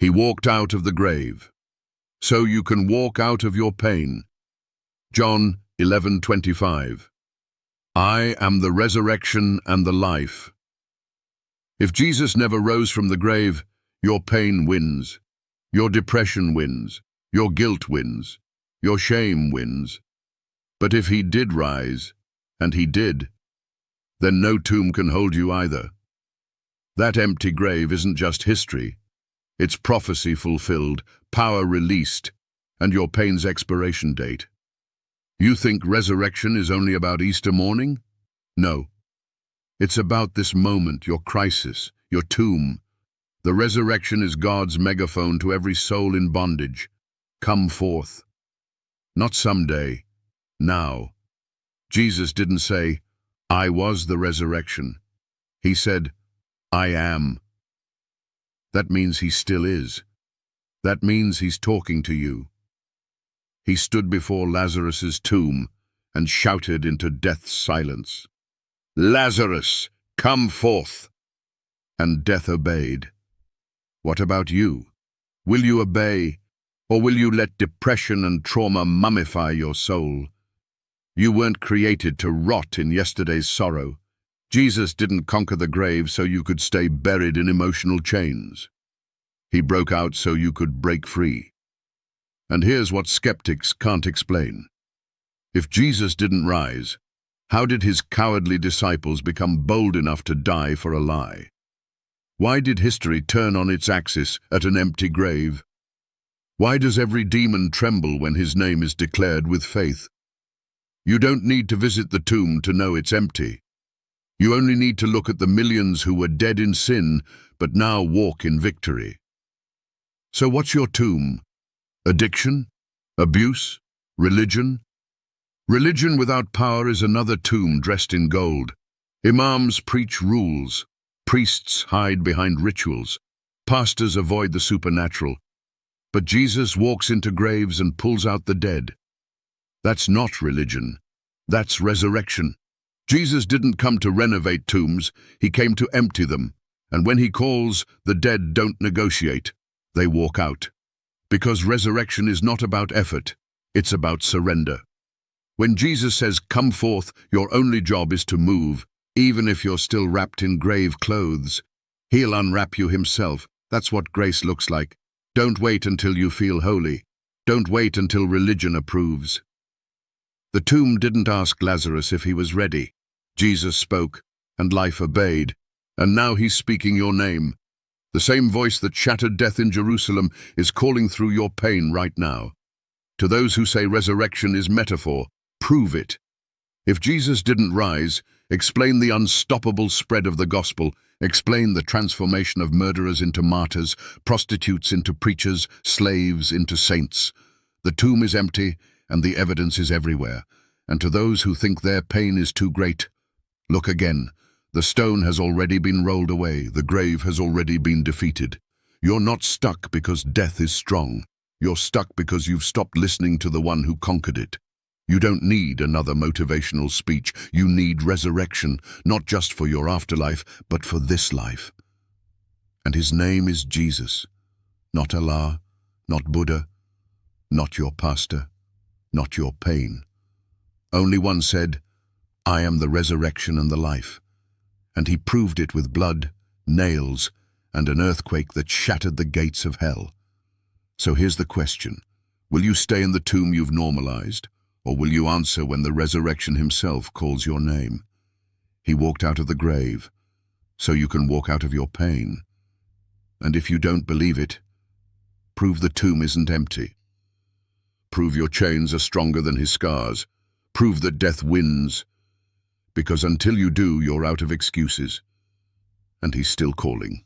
He walked out of the grave, so you can walk out of your pain. John 11:25. I am the resurrection and the life. If Jesus never rose from the grave, your pain wins, your depression wins, your guilt wins, your shame wins. But if he did rise, and he did, then no tomb can hold you either. That empty grave isn't just history. It's prophecy fulfilled, power released, and your pain's expiration date. You think resurrection is only about Easter morning? No. It's about this moment, your crisis, your tomb. The resurrection is God's megaphone to every soul in bondage. Come forth. Not someday, now. Jesus didn't say, I was the resurrection. He said, I am. That means he still is. That means he's talking to you. He stood before Lazarus's tomb and shouted into death's silence, Lazarus, come forth! And death obeyed. What about you? Will you obey, or will you let depression and trauma mummify your soul? You weren't created to rot in yesterday's sorrow. Jesus didn't conquer the grave so you could stay buried in emotional chains. He broke out so you could break free. And here's what skeptics can't explain. If Jesus didn't rise, how did his cowardly disciples become bold enough to die for a lie? Why did history turn on its axis at an empty grave? Why does every demon tremble when his name is declared with faith? You don't need to visit the tomb to know it's empty. You only need to look at the millions who were dead in sin, but now walk in victory. So what's your tomb? Addiction? Abuse? Religion? Religion without power is another tomb dressed in gold. Imams preach rules. Priests hide behind rituals. Pastors avoid the supernatural. But Jesus walks into graves and pulls out the dead. That's not religion. That's resurrection. Jesus didn't come to renovate tombs, he came to empty them. And when he calls, the dead don't negotiate. They walk out. Because resurrection is not about effort, it's about surrender. When Jesus says, come forth, your only job is to move, even if you're still wrapped in grave clothes. He'll unwrap you himself. That's what grace looks like. Don't wait until you feel holy. Don't wait until religion approves. The tomb didn't ask Lazarus if he was ready. Jesus spoke, and life obeyed. And now he's speaking your name. The same voice that shattered death in Jerusalem is calling through your pain right now. To those who say resurrection is metaphor, prove it. If Jesus didn't rise, explain the unstoppable spread of the gospel, explain the transformation of murderers into martyrs, prostitutes into preachers, slaves into saints. The tomb is empty, and the evidence is everywhere. And to those who think their pain is too great, look again. The stone has already been rolled away. The grave has already been defeated. You're not stuck because death is strong. You're stuck because you've stopped listening to the one who conquered it. You don't need another motivational speech. You need resurrection, not just for your afterlife, but for this life. And his name is Jesus. Not Allah, not Buddha, not your pastor, not your pain. Only one said, I am the resurrection and the life. And he proved it with blood, nails, and an earthquake that shattered the gates of hell. So here's the question. Will you stay in the tomb you've normalized, or will you answer when the resurrection himself calls your name? He walked out of the grave, so you can walk out of your pain. And if you don't believe it, prove the tomb isn't empty. Prove your chains are stronger than his scars. Prove that death wins. Because until you do, you're out of excuses. And he's still calling.